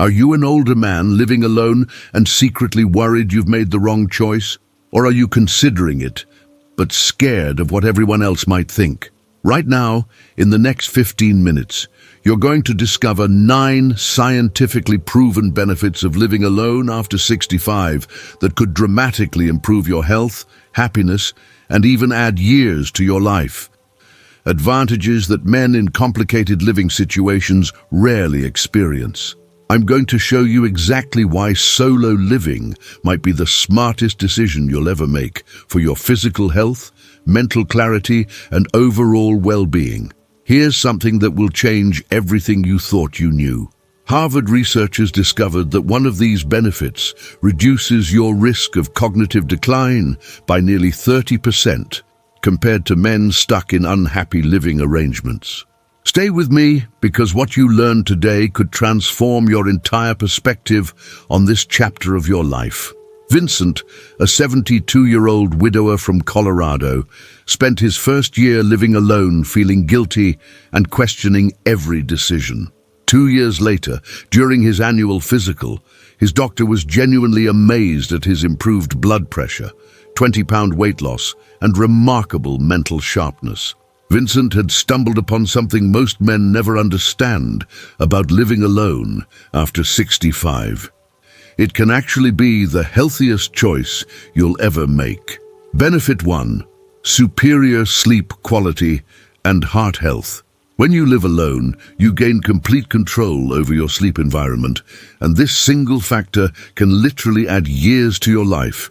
Are you an older man living alone and secretly worried you've made the wrong choice? Or are you considering it, but scared of what everyone else might think? Right now, in the next 15 minutes, you're going to discover 9 scientifically proven benefits of living alone after 65 that could dramatically improve your health, happiness, and even add years to your life. Advantages that men in complicated living situations rarely experience. I'm going to show you exactly why solo living might be the smartest decision you'll ever make for your physical health, mental clarity, and overall well-being. Here's something that will change everything you thought you knew. Harvard researchers discovered that one of these benefits reduces your risk of cognitive decline by nearly 30% compared to men stuck in unhappy living arrangements. Stay with me, because what you learn today could transform your entire perspective on this chapter of your life. Vincent, a 72-year-old widower from Colorado, spent his first year living alone, feeling guilty and questioning every decision. 2 years later, during his annual physical, his doctor was genuinely amazed at his improved blood pressure, 20-pound weight loss, and remarkable mental sharpness. Vincent had stumbled upon something most men never understand about living alone after 65. It can actually be the healthiest choice you'll ever make. Benefit 1: superior sleep quality and heart health. When you live alone, you gain complete control over your sleep environment, and this single factor can literally add years to your life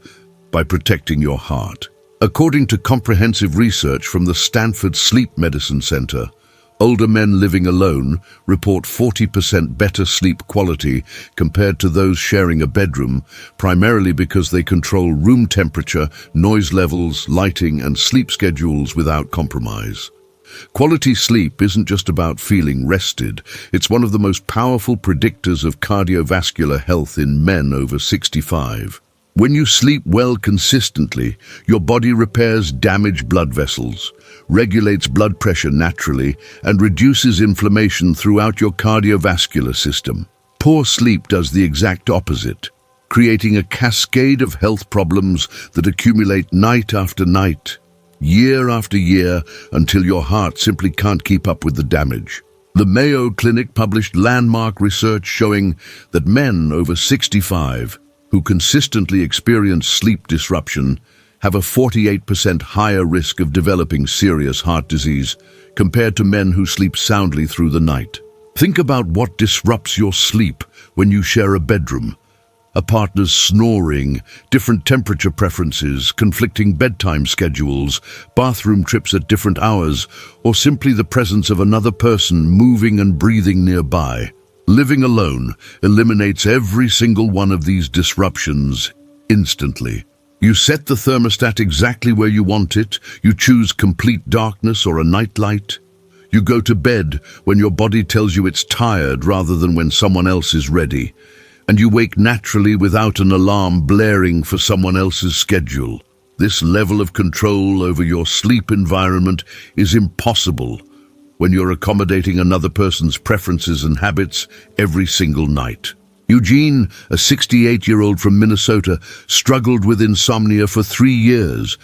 by protecting your heart. According to comprehensive research from the Stanford Sleep Medicine Center, older men living alone report 40% better sleep quality compared to those sharing a bedroom, primarily because they control room temperature, noise levels, lighting, and sleep schedules without compromise. Quality sleep isn't just about feeling rested. It's one of the most powerful predictors of cardiovascular health in men over 65. When you sleep well consistently, your body repairs damaged blood vessels, regulates blood pressure naturally, and reduces inflammation throughout your cardiovascular system. Poor sleep does the exact opposite, creating a cascade of health problems that accumulate night after night, year after year, until your heart simply can't keep up with the damage. The Mayo Clinic published landmark research showing that men over 65 who consistently experience sleep disruption have a 48% higher risk of developing serious heart disease compared to men who sleep soundly through the night. Think about what disrupts your sleep when you share a bedroom. A partner's snoring, different temperature preferences, conflicting bedtime schedules, bathroom trips at different hours, or simply the presence of another person moving and breathing nearby. Living alone eliminates every single one of these disruptions instantly. You set the thermostat exactly where you want it. You choose complete darkness or a nightlight. You go to bed when your body tells you it's tired rather than when someone else is ready. And you wake naturally without an alarm blaring for someone else's schedule. This level of control over your sleep environment is impossible when you're accommodating another person's preferences and habits every single night. Eugene, a 68-year-old from Minnesota, struggled with insomnia for 3 years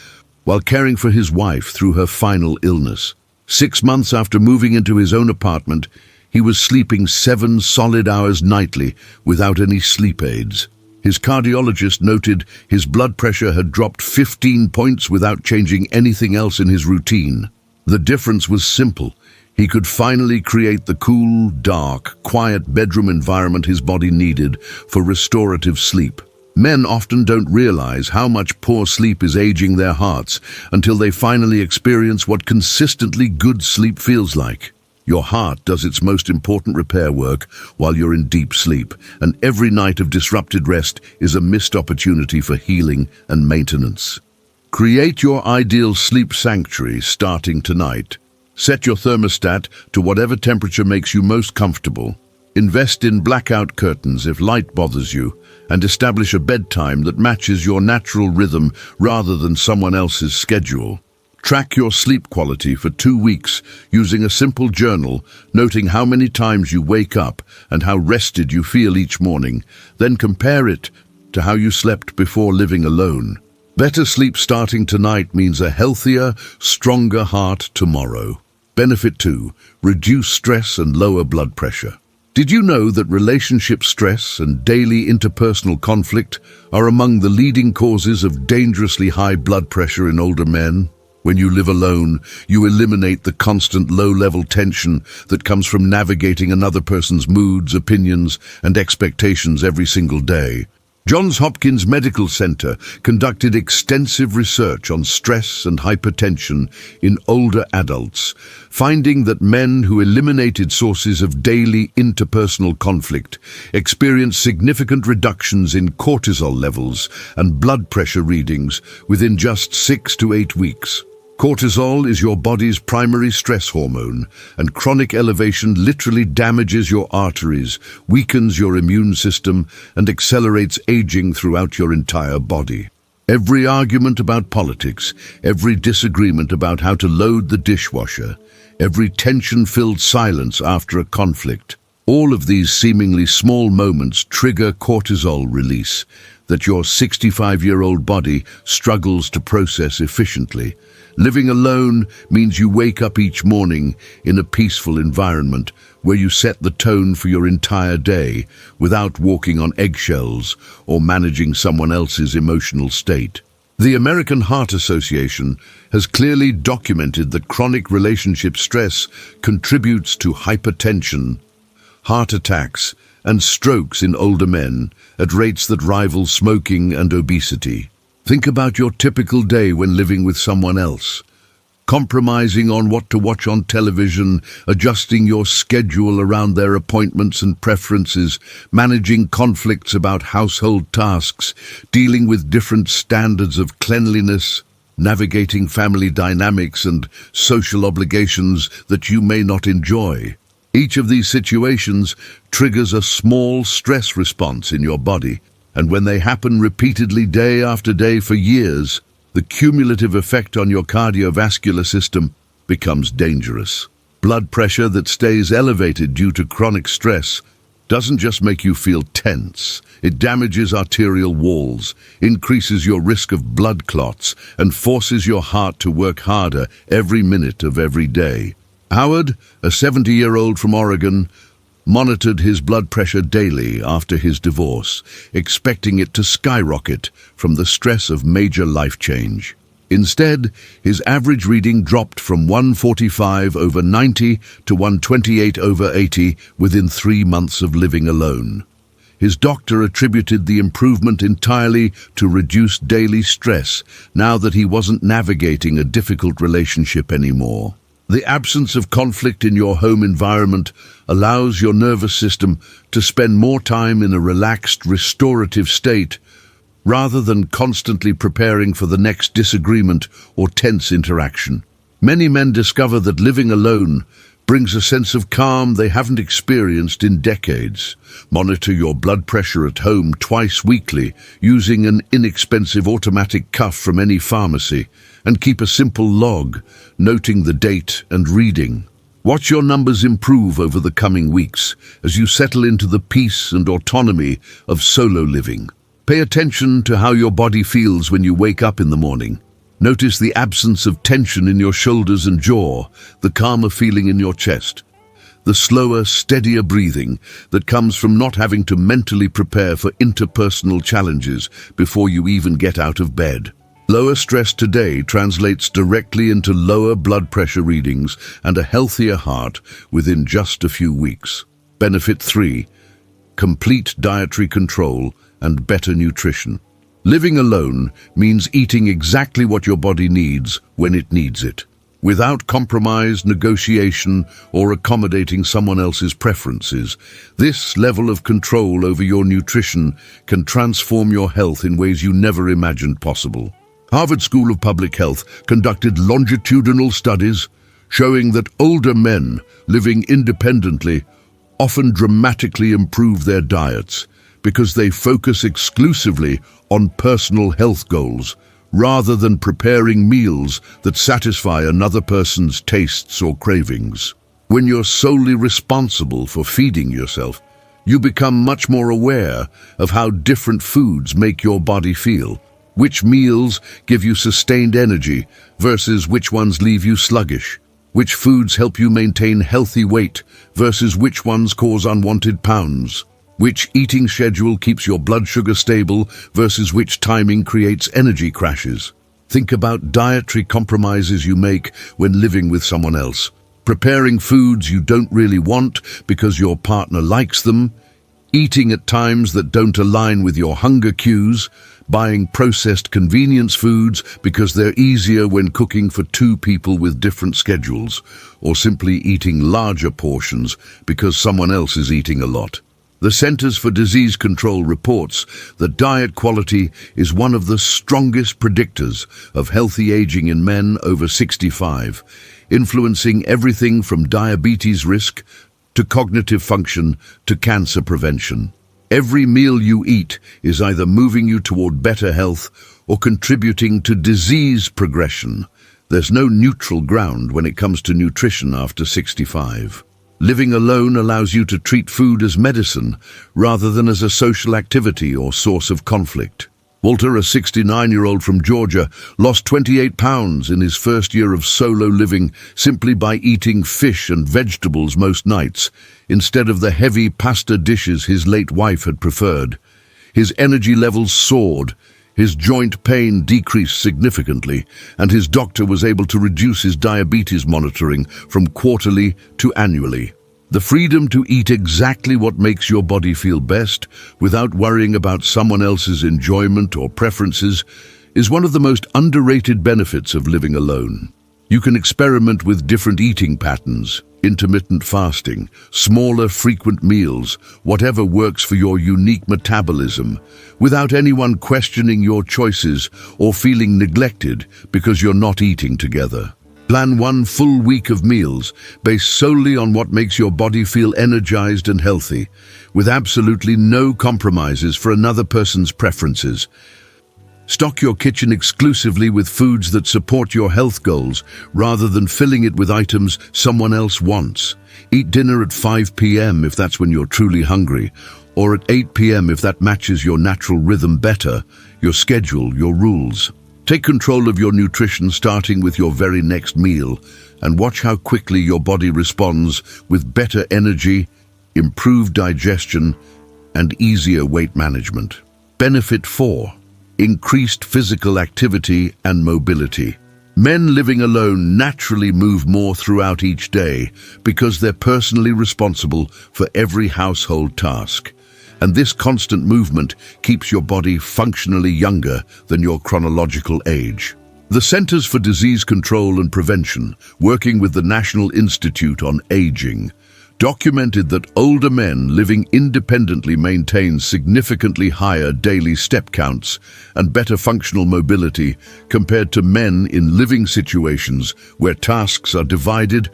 while caring for his wife through her final illness. 6 months after moving into his own apartment, he was sleeping 7 solid hours nightly without any sleep aids. His cardiologist noted his blood pressure had dropped 15 points without changing anything else in his routine. The difference was simple. He could finally create the cool, dark, quiet bedroom environment his body needed for restorative sleep. Men often don't realize how much poor sleep is aging their hearts until they finally experience what consistently good sleep feels like. Your heart does its most important repair work while you're in deep sleep, and every night of disrupted rest is a missed opportunity for healing and maintenance. Create your ideal sleep sanctuary starting tonight. Set your thermostat to whatever temperature makes you most comfortable. Invest in blackout curtains if light bothers you, and establish a bedtime that matches your natural rhythm rather than someone else's schedule. Track your sleep quality for 2 weeks using a simple journal, noting how many times you wake up and how rested you feel each morning. Then compare it to how you slept before living alone. Better sleep starting tonight means a healthier, stronger heart tomorrow. Benefit 2. Reduce stress and lower blood pressure. Did you know that relationship stress and daily interpersonal conflict are among the leading causes of dangerously high blood pressure in older men? When you live alone, you eliminate the constant low-level tension that comes from navigating another person's moods, opinions, and expectations every single day. Johns Hopkins Medical Center conducted extensive research on stress and hypertension in older adults, finding that men who eliminated sources of daily interpersonal conflict experienced significant reductions in cortisol levels and blood pressure readings within just 6 to 8 weeks. Cortisol is your body's primary stress hormone, and chronic elevation literally damages your arteries, weakens your immune system, and accelerates aging throughout your entire body. Every argument about politics, every disagreement about how to load the dishwasher, every tension-filled silence after a conflict, all of these seemingly small moments trigger cortisol release that your 65-year-old body struggles to process efficiently. Living alone means you wake up each morning in a peaceful environment where you set the tone for your entire day without walking on eggshells or managing someone else's emotional state. The American Heart Association has clearly documented that chronic relationship stress contributes to hypertension, heart attacks, and strokes in older men at rates that rival smoking and obesity. Think about your typical day when living with someone else. Compromising on what to watch on television, adjusting your schedule around their appointments and preferences, managing conflicts about household tasks, dealing with different standards of cleanliness, navigating family dynamics and social obligations that you may not enjoy. Each of these situations triggers a small stress response in your body, and when they happen repeatedly day after day for years, the cumulative effect on your cardiovascular system becomes dangerous. Blood pressure that stays elevated due to chronic stress doesn't just make you feel tense. It damages arterial walls, increases your risk of blood clots, and forces your heart to work harder every minute of every day. Howard, a 70-year-old from Oregon, monitored his blood pressure daily after his divorce, expecting it to skyrocket from the stress of major life change. Instead, his average reading dropped from 145/90 to 128/80 within 3 months of living alone. His doctor attributed the improvement entirely to reduced daily stress now that he wasn't navigating a difficult relationship anymore. The absence of conflict in your home environment allows your nervous system to spend more time in a relaxed, restorative state rather than constantly preparing for the next disagreement or tense interaction. Many men discover that living alone brings a sense of calm they haven't experienced in decades. Monitor your blood pressure at home twice weekly using an inexpensive automatic cuff from any pharmacy, and keep a simple log, noting the date and reading. Watch your numbers improve over the coming weeks as you settle into the peace and autonomy of solo living. Pay attention to how your body feels when you wake up in the morning. Notice the absence of tension in your shoulders and jaw, the calmer feeling in your chest, the slower, steadier breathing that comes from not having to mentally prepare for interpersonal challenges before you even get out of bed. Lower stress today translates directly into lower blood pressure readings and a healthier heart within just a few weeks. Benefit 3. Complete dietary control and better nutrition. Living alone means eating exactly what your body needs when it needs it, without compromise, negotiation, or accommodating someone else's preferences. This level of control over your nutrition can transform your health in ways you never imagined possible. Harvard School of Public Health conducted longitudinal studies showing that older men living independently often dramatically improve their diets because they focus exclusively on personal health goals rather than preparing meals that satisfy another person's tastes or cravings. When you're solely responsible for feeding yourself, you become much more aware of how different foods make your body feel, which meals give you sustained energy versus which ones leave you sluggish, which foods help you maintain healthy weight versus which ones cause unwanted pounds, which eating schedule keeps your blood sugar stable versus which timing creates energy crashes. Think about dietary compromises you make when living with someone else. Preparing foods you don't really want because your partner likes them, eating at times that don't align with your hunger cues, buying processed convenience foods because they're easier when cooking for two people with different schedules, or simply eating larger portions because someone else is eating a lot. The Centers for Disease Control reports that diet quality is one of the strongest predictors of healthy aging in men over 65, influencing everything from diabetes risk to cognitive function to cancer prevention. Every meal you eat is either moving you toward better health or contributing to disease progression. There's no neutral ground when it comes to nutrition after 65. Living alone allows you to treat food as medicine rather than as a social activity or source of conflict. Walter, a 69-year-old from Georgia, lost 28 pounds in his first year of solo living simply by eating fish and vegetables most nights, instead of the heavy pasta dishes his late wife had preferred. His energy levels soared, his joint pain decreased significantly, and his doctor was able to reduce his diabetes monitoring from quarterly to annually. The freedom to eat exactly what makes your body feel best without worrying about someone else's enjoyment or preferences is one of the most underrated benefits of living alone. You can experiment with different eating patterns, intermittent fasting, smaller frequent meals, whatever works for your unique metabolism, without anyone questioning your choices or feeling neglected because you're not eating together. Plan one full week of meals based solely on what makes your body feel energized and healthy, with absolutely no compromises for another person's preferences. Stock your kitchen exclusively with foods that support your health goals rather than filling it with items someone else wants. Eat dinner at 5 p.m. if that's when you're truly hungry, or at 8 p.m. if that matches your natural rhythm better, your schedule, your rules. Take control of your nutrition starting with your very next meal and watch how quickly your body responds with better energy, improved digestion, and easier weight management. Benefit 4. Increased physical activity and mobility. Men living alone naturally move more throughout each day because they're personally responsible for every household task. And this constant movement keeps your body functionally younger than your chronological age. The Centers for Disease Control and Prevention, working with the National Institute on Aging, documented that older men living independently maintain significantly higher daily step counts and better functional mobility compared to men in living situations where tasks are divided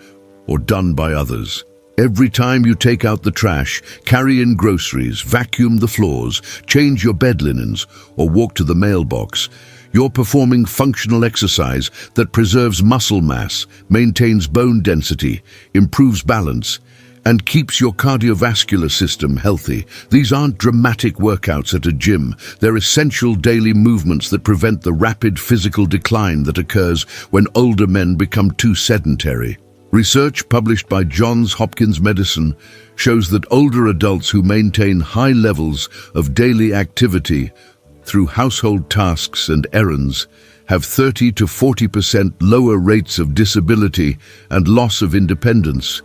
or done by others. Every time you take out the trash, carry in groceries, vacuum the floors, change your bed linens, or walk to the mailbox, you're performing functional exercise that preserves muscle mass, maintains bone density, improves balance, and keeps your cardiovascular system healthy. These aren't dramatic workouts at a gym. They're essential daily movements that prevent the rapid physical decline that occurs when older men become too sedentary. Research published by Johns Hopkins Medicine shows that older adults who maintain high levels of daily activity through household tasks and errands have 30 to 40% lower rates of disability and loss of independence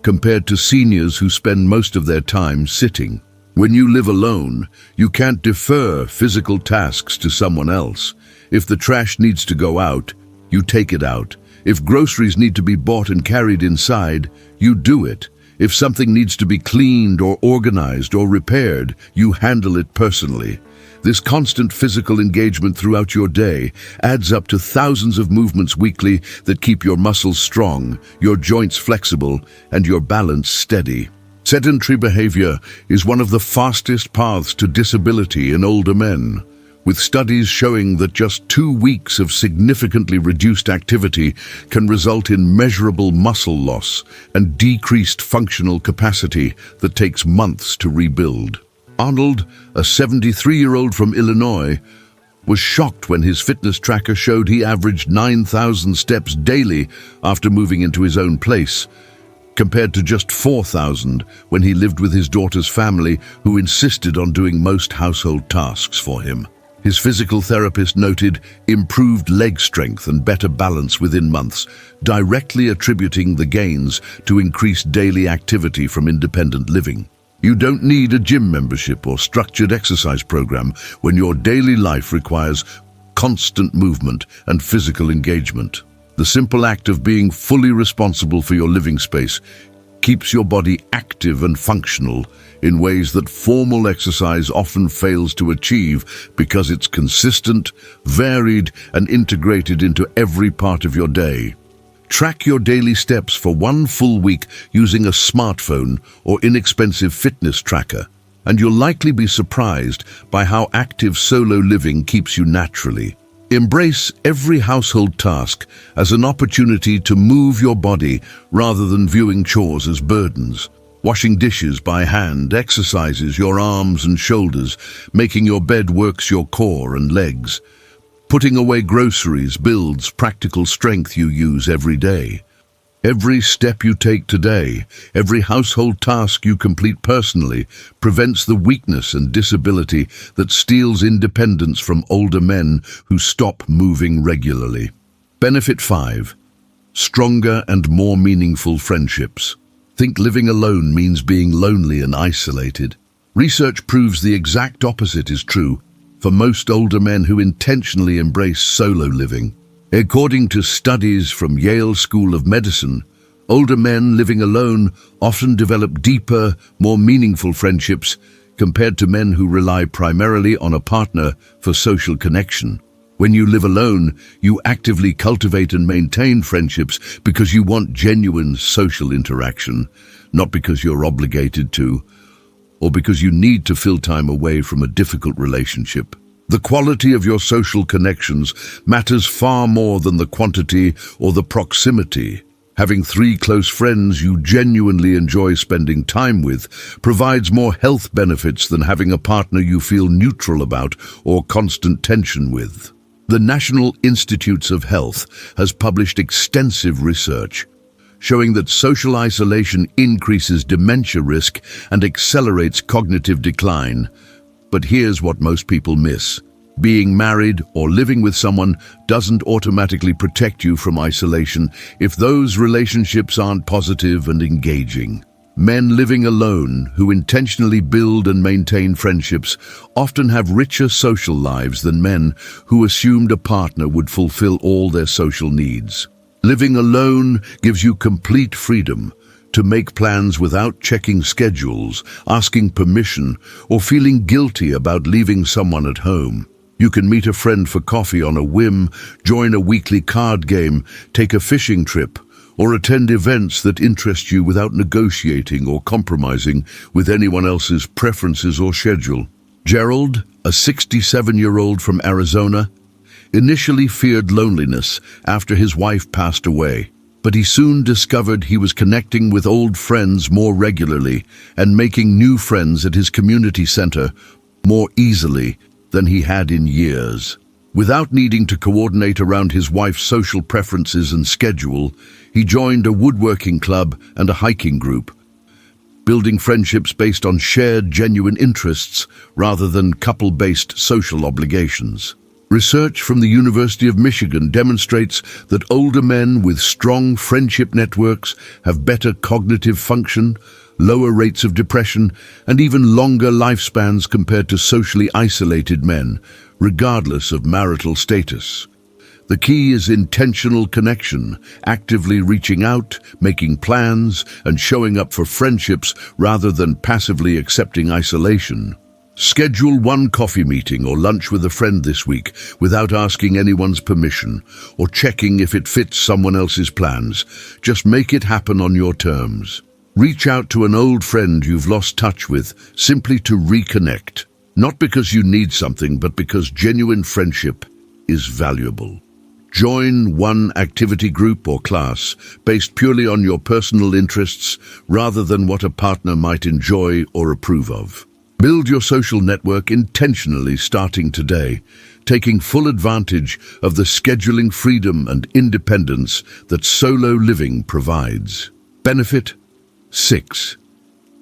compared to seniors who spend most of their time sitting. When you live alone, you can't defer physical tasks to someone else. If the trash needs to go out, you take it out. If groceries need to be bought and carried inside, you do it. If something needs to be cleaned or organized or repaired, you handle it personally. This constant physical engagement throughout your day adds up to thousands of movements weekly that keep your muscles strong, your joints flexible, and your balance steady. Sedentary behavior is one of the fastest paths to disability in older men. with studies showing that just 2 weeks of significantly reduced activity can result in measurable muscle loss and decreased functional capacity that takes months to rebuild. Arnold, a 73-year-old from Illinois, was shocked when his fitness tracker showed he averaged 9,000 steps daily after moving into his own place, compared to just 4,000 when he lived with his daughter's family, who insisted on doing most household tasks for him. His physical therapist noted improved leg strength and better balance within months, directly attributing the gains to increased daily activity from independent living. You don't need a gym membership or structured exercise program when your daily life requires constant movement and physical engagement. The simple act of being fully responsible for your living space keeps your body active and functional in ways that formal exercise often fails to achieve because it's consistent, varied, and integrated into every part of your day. Track your daily steps for 1 full week using a smartphone or inexpensive fitness tracker, and you'll likely be surprised by how active solo living keeps you naturally. Embrace every household task as an opportunity to move your body rather than viewing chores as burdens. Washing dishes by hand exercises your arms and shoulders, making your bed works your core and legs. Putting away groceries builds practical strength you use every day. Every step you take today, every household task you complete personally, prevents the weakness and disability that steals independence from older men who stop moving regularly. Benefit 5. Stronger and more meaningful friendships. Think living alone means being lonely and isolated. Research proves the exact opposite is true for most older men who intentionally embrace solo living. According to studies from Yale School of Medicine, older men living alone often develop deeper, more meaningful friendships compared to men who rely primarily on a partner for social connection. When you live alone, you actively cultivate and maintain friendships because you want genuine social interaction, not because you're obligated to, or because you need to fill time away from a difficult relationship. The quality of your social connections matters far more than the quantity or the proximity. Having 3 close friends you genuinely enjoy spending time with provides more health benefits than having a partner you feel neutral about or constant tension with. The National Institutes of Health has published extensive research showing that social isolation increases dementia risk and accelerates cognitive decline. But here's what most people miss. Being married or living with someone doesn't automatically protect you from isolation if those relationships aren't positive and engaging. Men living alone who intentionally build and maintain friendships often have richer social lives than men who assumed a partner would fulfill all their social needs. Living alone gives you complete freedom to make plans without checking schedules, asking permission, or feeling guilty about leaving someone at home. You can meet a friend for coffee on a whim, join a weekly card game, take a fishing trip, or attend events that interest you without negotiating or compromising with anyone else's preferences or schedule. Gerald, a 67-year-old from Arizona, initially feared loneliness after his wife passed away, but he soon discovered he was connecting with old friends more regularly and making new friends at his community center more easily than he had in years. Without needing to coordinate around his wife's social preferences and schedule, he joined a woodworking club and a hiking group, building friendships based on shared, genuine interests rather than couple-based social obligations. Research from the University of Michigan demonstrates that older men with strong friendship networks have better cognitive function, lower rates of depression, and even longer lifespans compared to socially isolated men, regardless of marital status. The key is intentional connection, actively reaching out, making plans, and showing up for friendships rather than passively accepting isolation. Schedule 1 coffee meeting or lunch with a friend this week without asking anyone's permission or checking if it fits someone else's plans. Just make it happen on your terms. Reach out to an old friend you've lost touch with simply to reconnect. Not because you need something, but because genuine friendship is valuable. Join one activity group or class based purely on your personal interests rather than what a partner might enjoy or approve of. Build your social network intentionally starting today, taking full advantage of the scheduling freedom and independence that solo living provides. Benefit 6.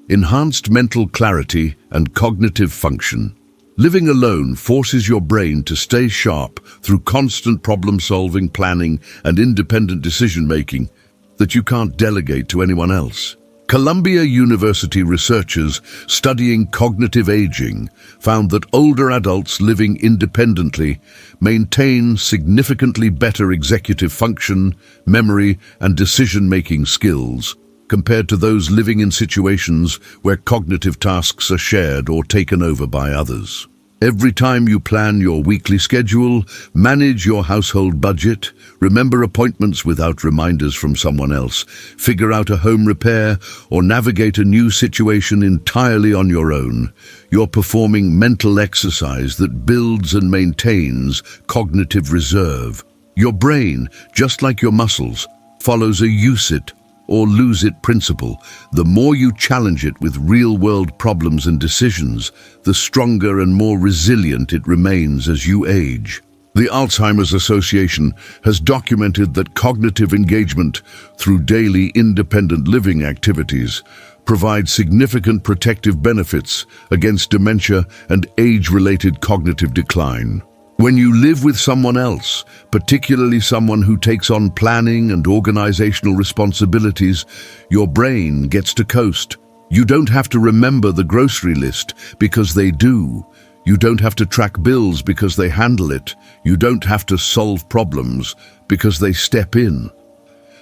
Enhanced mental clarity and cognitive function. Living alone forces your brain to stay sharp through constant problem-solving, planning, and independent decision-making that you can't delegate to anyone else. Columbia University researchers studying cognitive aging found that older adults living independently maintain significantly better executive function, memory, and decision-making skills compared to those living in situations where cognitive tasks are shared or taken over by others. Every time you plan your weekly schedule, manage your household budget, remember appointments without reminders from someone else, figure out a home repair, or navigate a new situation entirely on your own, you're performing mental exercise that builds and maintains cognitive reserve. Your brain, just like your muscles, follows a use it or lose it principle. The more you challenge it with real-world problems and decisions, the stronger and more resilient it remains as you age. The Alzheimer's Association has documented that cognitive engagement through daily independent living activities provides significant protective benefits against dementia and age-related cognitive decline. When you live with someone else, particularly someone who takes on planning and organizational responsibilities, your brain gets to coast. You don't have to remember the grocery list because they do. You don't have to track bills because they handle it. You don't have to solve problems because they step in.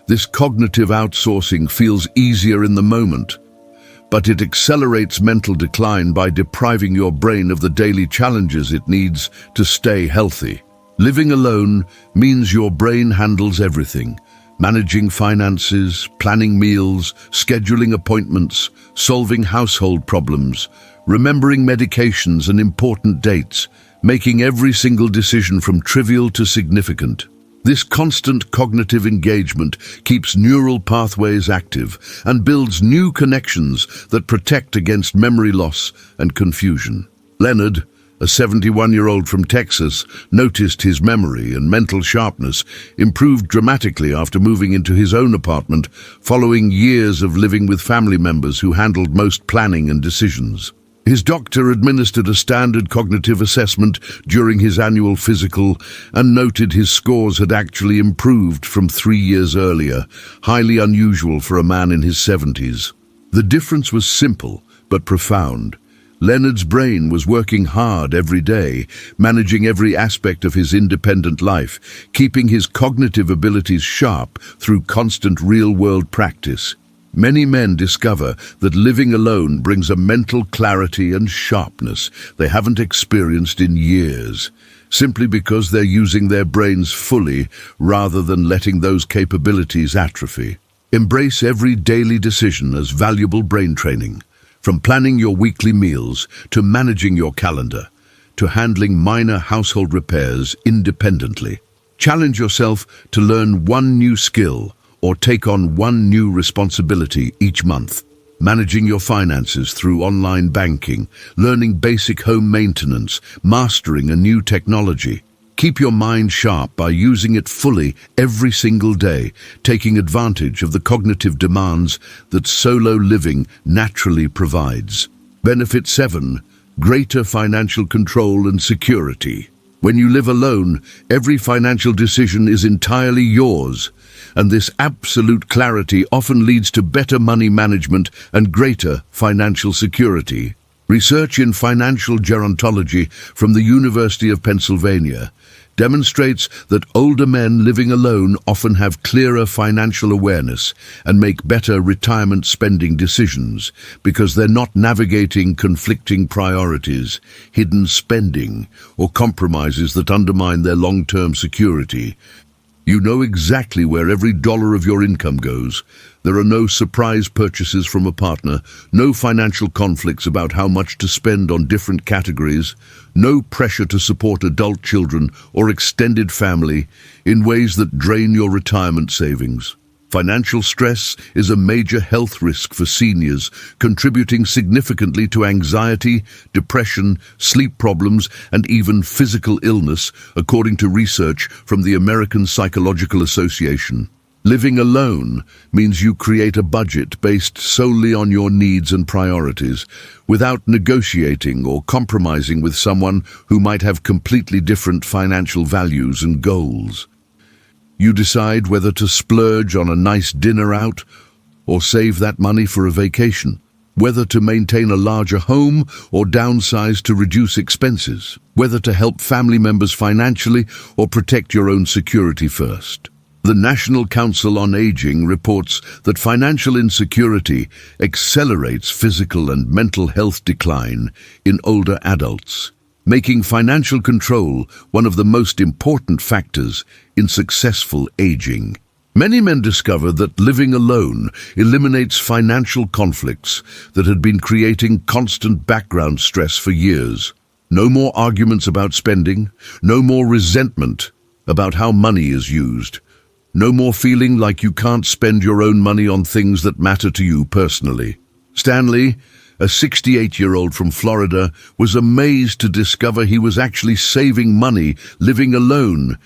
This cognitive outsourcing feels easier in the moment, but it accelerates mental decline by depriving your brain of the daily challenges it needs to stay healthy. Living alone means your brain handles everything: managing finances, planning meals, scheduling appointments, solving household problems, remembering medications and important dates, making every single decision from trivial to significant. This constant cognitive engagement keeps neural pathways active and builds new connections that protect against memory loss and confusion. Leonard, a 71-year-old from Texas, noticed his memory and mental sharpness improved dramatically after moving into his own apartment following years of living with family members who handled most planning and decisions. His doctor administered a standard cognitive assessment during his annual physical and noted his scores had actually improved from 3 years earlier, highly unusual for a man in his 70s. The difference was simple but profound. Leonard's brain was working hard every day, managing every aspect of his independent life, keeping his cognitive abilities sharp through constant real-world practice. Many men discover that living alone brings a mental clarity and sharpness they haven't experienced in years, simply because they're using their brains fully rather than letting those capabilities atrophy. Embrace every daily decision as valuable brain training, from planning your weekly meals to managing your calendar, to handling minor household repairs independently. Challenge yourself to learn one new skill or take on one new responsibility each month. Managing your finances through online banking, learning basic home maintenance, mastering a new technology. Keep your mind sharp by using it fully every single day, taking advantage of the cognitive demands that solo living naturally provides. Benefit 7. Greater financial control and security. When you live alone, every financial decision is entirely yours, and this absolute clarity often leads to better money management and greater financial security. Research in financial gerontology from the University of Pennsylvania demonstrates that older men living alone often have clearer financial awareness and make better retirement spending decisions because they're not navigating conflicting priorities, hidden spending, or compromises that undermine their long-term security. You know exactly where every dollar of your income goes. There are no surprise purchases from a partner, no financial conflicts about how much to spend on different categories, no pressure to support adult children or extended family in ways that drain your retirement savings. Financial stress is a major health risk for seniors, contributing significantly to anxiety, depression, sleep problems, and even physical illness, according to research from the American Psychological Association. Living alone means you create a budget based solely on your needs and priorities, without negotiating or compromising with someone who might have completely different financial values and goals. You decide whether to splurge on a nice dinner out or save that money for a vacation, whether to maintain a larger home or downsize to reduce expenses, whether to help family members financially or protect your own security first. The National Council on Aging reports that financial insecurity accelerates physical and mental health decline in older adults, making financial control one of the most important factors in successful aging. Many men discover that living alone eliminates financial conflicts that had been creating constant background stress for years. No more arguments about spending, no more resentment about how money is used, no more feeling like you can't spend your own money on things that matter to you personally. Stanley, a 68-year-old from Florida, was amazed to discover he was actually saving money living alone,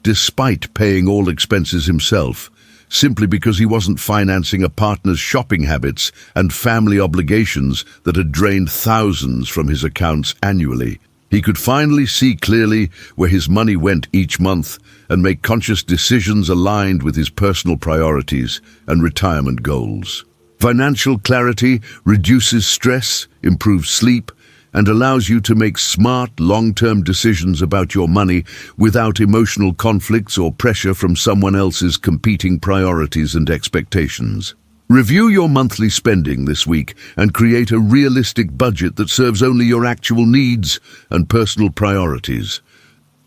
despite paying all expenses himself, simply because he wasn't financing a partner's shopping habits and family obligations that had drained thousands from his accounts annually. He could finally see clearly where his money went each month and make conscious decisions aligned with his personal priorities and retirement goals. Financial clarity reduces stress, improves sleep, and allows you to make smart, long-term decisions about your money without emotional conflicts or pressure from someone else's competing priorities and expectations. Review your monthly spending this week and create a realistic budget that serves only your actual needs and personal priorities,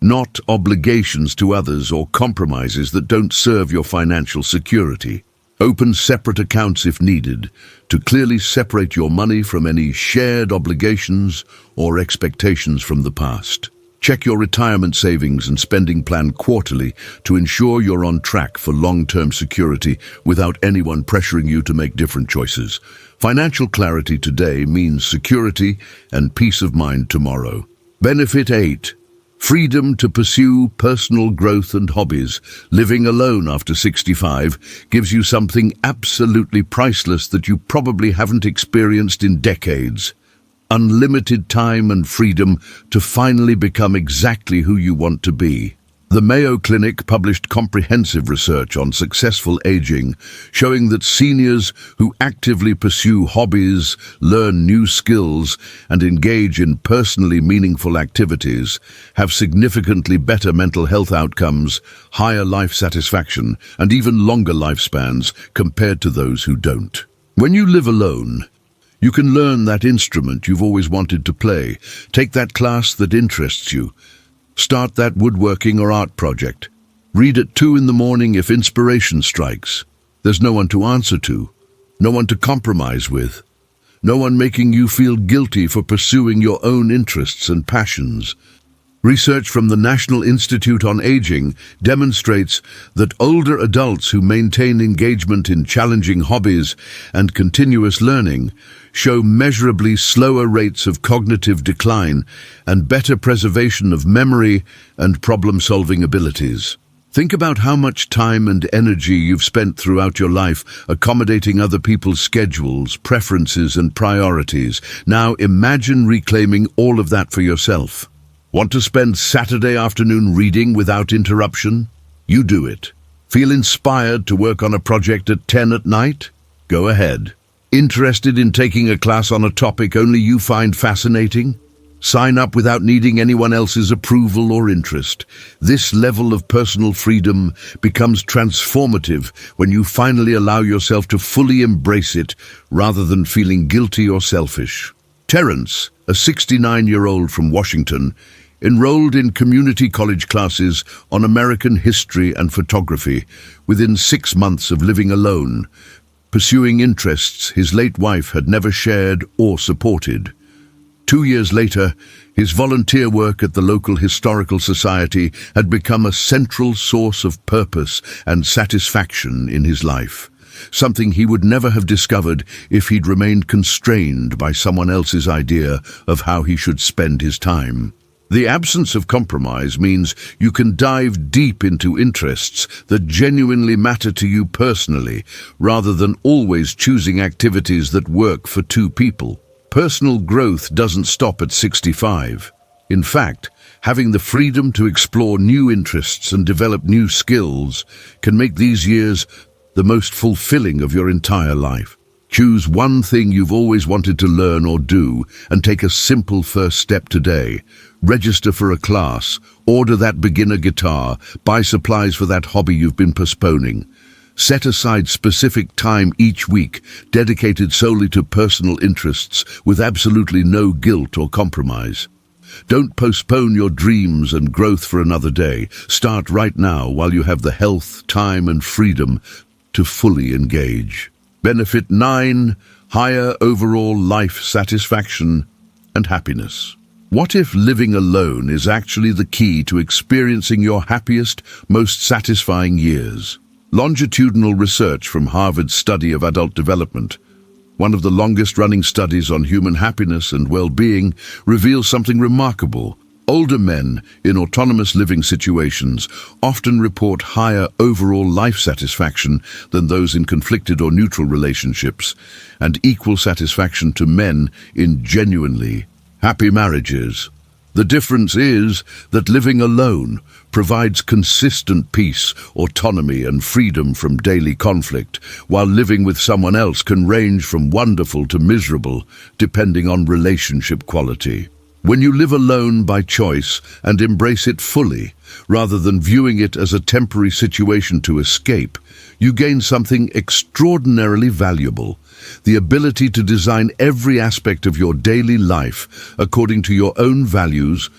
not obligations to others or compromises that don't serve your financial security. Open separate accounts if needed to clearly separate your money from any shared obligations or expectations from the past. Check your retirement savings and spending plan quarterly to ensure you're on track for long-term security without anyone pressuring you to make different choices. Financial clarity today means security and peace of mind tomorrow. Benefit 8. Freedom to pursue personal growth and hobbies. Living alone after 65 gives you something absolutely priceless that you probably haven't experienced in decades. Unlimited time and freedom to finally become exactly who you want to be. The Mayo Clinic published comprehensive research on successful aging, showing that seniors who actively pursue hobbies, learn new skills, and engage in personally meaningful activities have significantly better mental health outcomes, higher life satisfaction, and even longer lifespans compared to those who don't. When you live alone, you can learn that instrument you've always wanted to play, take that class that interests you, start that woodworking or art project. Read at 2 in the morning if inspiration strikes. There's no one to answer to, no one to compromise with, no one making you feel guilty for pursuing your own interests and passions. Research from the National Institute on Aging demonstrates that older adults who maintain engagement in challenging hobbies and continuous learning show measurably slower rates of cognitive decline and better preservation of memory and problem-solving abilities. Think about how much time and energy you've spent throughout your life accommodating other people's schedules, preferences, and priorities. Now imagine reclaiming all of that for yourself. Want to spend Saturday afternoon reading without interruption? You do it. Feel inspired to work on a project at 10 at night? Go ahead. Interested in taking a class on a topic only you find fascinating? Sign up without needing anyone else's approval or interest. This level of personal freedom becomes transformative when you finally allow yourself to fully embrace it rather than feeling guilty or selfish. Terrence, a 69-year-old from Washington, enrolled in community college classes on American history and photography within 6 months of living alone, pursuing interests his late wife had never shared or supported. 2 years later, his volunteer work at the local historical society had become a central source of purpose and satisfaction in his life, something he would never have discovered if he'd remained constrained by someone else's idea of how he should spend his time. The absence of compromise means you can dive deep into interests that genuinely matter to you personally, rather than always choosing activities that work for two people. Personal growth doesn't stop at 65. In fact, having the freedom to explore new interests and develop new skills can make these years the most fulfilling of your entire life. Choose one thing you've always wanted to learn or do and take a simple first step today. Register for a class, order that beginner guitar, buy supplies for that hobby you've been postponing. Set aside specific time each week dedicated solely to personal interests with absolutely no guilt or compromise. Don't postpone your dreams and growth for another day. Start right now while you have the health, time, and freedom to fully engage. Benefit 9: higher overall life satisfaction and happiness. What if living alone is actually the key to experiencing your happiest, most satisfying years? Longitudinal research from Harvard's Study of Adult Development, one of the longest-running studies on human happiness and well-being, reveals something remarkable. Older men in autonomous living situations often report higher overall life satisfaction than those in conflicted or neutral relationships, and equal satisfaction to men in genuinely happy marriages. The difference is that living alone provides consistent peace, autonomy, and freedom from daily conflict, while living with someone else can range from wonderful to miserable, depending on relationship quality. When you live alone by choice and embrace it fully, rather than viewing it as a temporary situation to escape, you gain something extraordinarily valuable: the ability to design every aspect of your daily life according to your own values,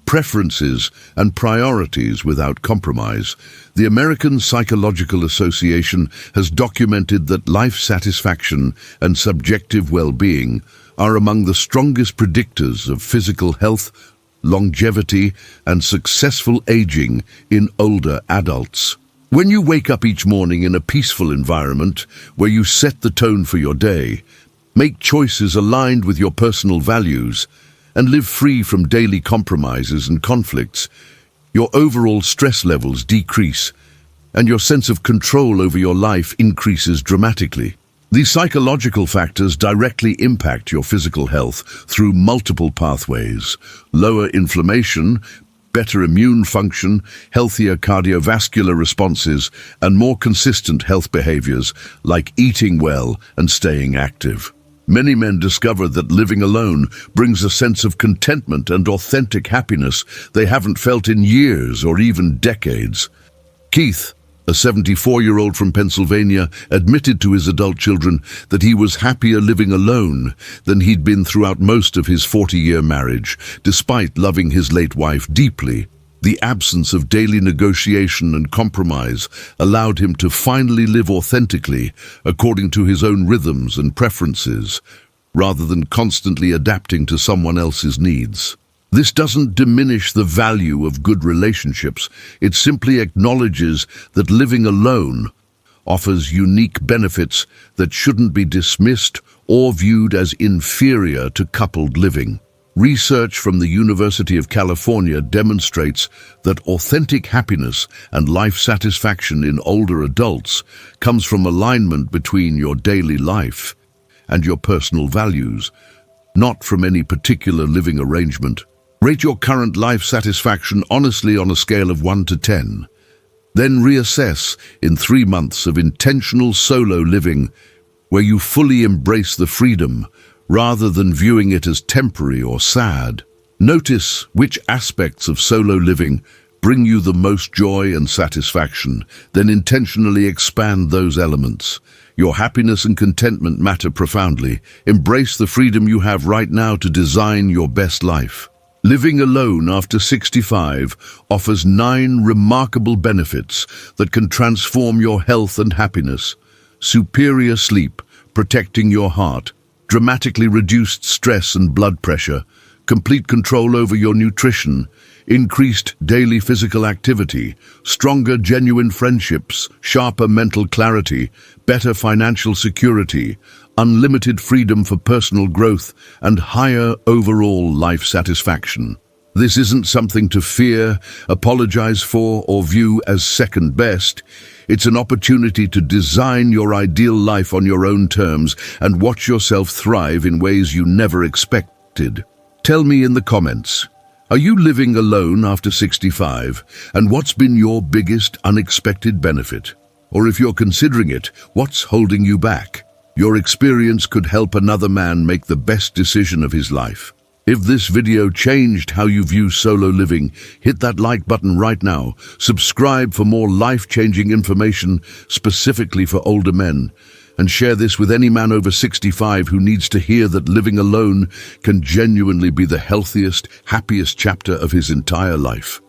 preferences, and priorities without compromise. The American Psychological Association has documented that life satisfaction and subjective well-being are among the strongest predictors of physical health, longevity, and successful aging in older adults. When you wake up each morning in a peaceful environment where you set the tone for your day, make choices aligned with your personal values, and live free from daily compromises and conflicts, your overall stress levels decrease, and your sense of control over your life increases dramatically. These psychological factors directly impact your physical health through multiple pathways: lower inflammation, better immune function, healthier cardiovascular responses, and more consistent health behaviors like eating well and staying active. Many men discover that living alone brings a sense of contentment and authentic happiness they haven't felt in years or even decades. Keith, a 74-year-old from Pennsylvania, admitted to his adult children that he was happier living alone than he'd been throughout most of his 40-year marriage, despite loving his late wife deeply. The absence of daily negotiation and compromise allowed him to finally live authentically, according to his own rhythms and preferences, rather than constantly adapting to someone else's needs. This doesn't diminish the value of good relationships. It simply acknowledges that living alone offers unique benefits that shouldn't be dismissed or viewed as inferior to coupled living. Research from the University of California demonstrates that authentic happiness and life satisfaction in older adults comes from alignment between your daily life and your personal values, not from any particular living arrangement. Rate your current life satisfaction honestly on a scale of 1 to 10. Then reassess in 3 months of intentional solo living, where you fully embrace the freedom, rather than viewing it as temporary or sad. Notice which aspects of solo living bring you the most joy and satisfaction, then intentionally expand those elements. Your happiness and contentment matter profoundly. Embrace the freedom you have right now to design your best life. Living alone after 65 offers 9 remarkable benefits that can transform your health and happiness. Superior sleep, protecting your heart, dramatically reduced stress and blood pressure, complete control over your nutrition, increased daily physical activity, stronger genuine friendships, sharper mental clarity, better financial security, unlimited freedom for personal growth, and higher overall life satisfaction. This isn't something to fear, apologize for, or view as second best. It's an opportunity to design your ideal life on your own terms and watch yourself thrive in ways you never expected. Tell me in the comments, are you living alone after 65? And what's been your biggest unexpected benefit? Or if you're considering it, what's holding you back? Your experience could help another man make the best decision of his life. If this video changed how you view solo living, hit that like button right now. Subscribe for more life-changing information specifically for older men. And share this with any man over 65 who needs to hear that living alone can genuinely be the healthiest, happiest chapter of his entire life.